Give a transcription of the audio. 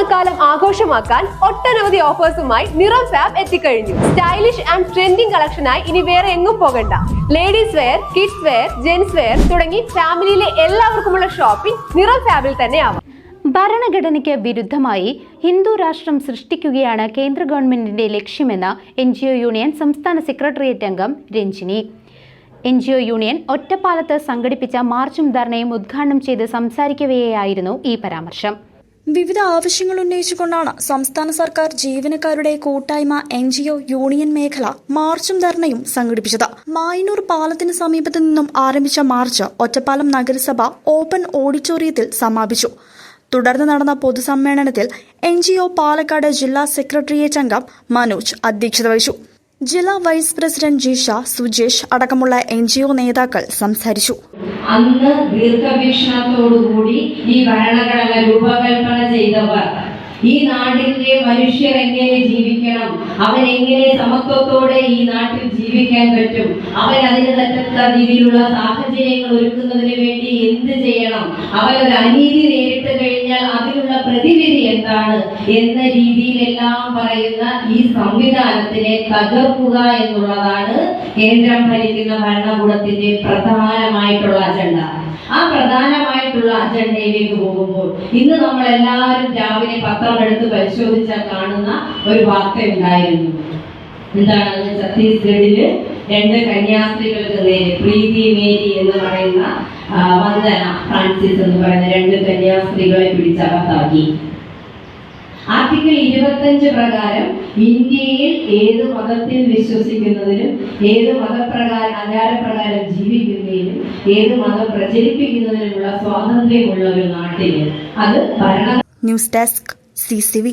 ഓണക്കാലം ആഘോഷമാക്കാൻ ഒട്ടനവധി ഓഫേഴ്സുമായി നിറം ഫാബ് എത്തിക്കഴിഞ്ഞു. സ്റ്റൈലിഷ് ആൻഡ് ട്രെൻഡിംഗ് കളക്ഷനായി ഇനി വേറെ എങ്ങും പോകണ്ട. Ladies wear, kids wear, gents wear തുടങ്ങി ഫാമിലിയിലെ എല്ലാവർക്കുമുള്ള ഷോപ്പിംഗ് നിറം ഫാബിൽ തന്നെ ആവാം. ഭരണഘടനയ്ക്ക് വിരുദ്ധമായി ഹിന്ദു രാഷ്ട്രം സൃഷ്ടിക്കുകയാണ് കേന്ദ്ര ഗവൺമെന്റിന്റെ ലക്ഷ്യമെന്ന് NGO യൂണിയൻ സംസ്ഥാന സെക്രട്ടേറിയറ്റ് അംഗം രഞ്ജിനി. NGO യൂണിയൻ ഒറ്റപ്പാലത്ത് സംഘടിപ്പിച്ച മാർച്ചും ധർണയും ഉദ്ഘാടനം ചെയ്ത് സംസാരിക്കവെയായിരുന്നു ഈ പരാമർശം. വിവിധ ആവശ്യങ്ങൾ ഉന്നയിച്ചുകൊണ്ടാണ് സംസ്ഥാന സർക്കാർ ജീവനക്കാരുടെ കൂട്ടായ്മ NGO യൂണിയൻ മേഖല മാർച്ചും ധർണയും സംഘടിപ്പിച്ചത്. മായന്നൂർ പാലത്തിന് സമീപത്തു നിന്നും ആരംഭിച്ച മാർച്ച് ഒറ്റപ്പാലം നഗരസഭ ഓപ്പൺ ഓഡിറ്റോറിയത്തിൽ സമാപിച്ചു. തുടർന്ന് നടന്ന പൊതുസമ്മേളനത്തിൽ NGO പാലക്കാട് ജില്ലാ സെക്രട്ടേറിയറ്റ് അംഗം മനോജ് അധ്യക്ഷത വഹിച്ചു. ജില്ലാ വൈസ് പ്രസിഡന്റ് ജിഷ, സുജേഷ് അടക്കമുള്ള NGO നേതാക്കൾ സംസാരിച്ചു. അന്ന് ദീർഘവീക്ഷണത്തോടുകൂടി ഈ ഭരണഘടന രൂപകൽപ്പന ചെയ്തവർ ഈ നാടിന്റെ മനുഷ്യർ എങ്ങനെ ജീവിക്കണം, അവനെങ്ങനെ സമത്വത്തോടെ ഈ നാട്ടിൽ ജീവിക്കാൻ പറ്റും, അവൻ അതിന് തക്കത്ത രീതിയിലുള്ള സാഹചര്യങ്ങൾ ഒരുക്കുന്നതിന് വേണ്ടി എന്ത് ചെയ്യണം, അവനൊരു അനീതി നേരിട്ട് കഴിഞ്ഞാൽ അതിനുള്ള പ്രതിവിധി എന്താണ് എന്ന രീതിയിലെല്ലാം പറയുന്ന ഈ സംവിധാനത്തിനെ തകർക്കുക എന്നുള്ളതാണ് കേന്ദ്രം ഭരിക്കുന്ന ഭരണകൂടത്തിന്റെ പ്രധാനമായിട്ടുള്ള അജണ്ട. ആ പ്രധാനമായിട്ടുള്ള അജണ്ടയിലേക്ക് പോകുമ്പോൾ ഇന്ന് നമ്മൾ എല്ലാവരും രാവിലെ പത്രം എടുത്ത് പരിശോധിച്ചാൽ കാണുന്ന ഒരു വാർത്ത ഉണ്ടായിരുന്നു. എന്താണ്? ഛത്തീസ്ഗഡില് 2 കന്യാസ്ത്രീകൾക്ക് നേരെ പ്രീതി മേരി എന്ന് പറയുന്ന വന്ദന ഫ്രാൻസിസ് എന്ന് പറയുന്ന 2 കന്യാസ്ത്രീകളെ പിടിച്ചകത്താക്കി. ആർട്ടിക്കിൾ 25 പ്രകാരം ഇന്ത്യയിൽ ഏത് മതത്തിൽ വിശ്വസിക്കുന്നതിനും ഏത് മതപ്രകാരം ആചാരപ്രകാരം ജീവിക്കുന്നതിനും ഏത് മതം പ്രചരിപ്പിക്കുന്നതിനുമുള്ള സ്വാതന്ത്ര്യമുള്ള ഒരു നാട്ടില് അത് ന്യൂസ് ഡെസ്ക് CCV.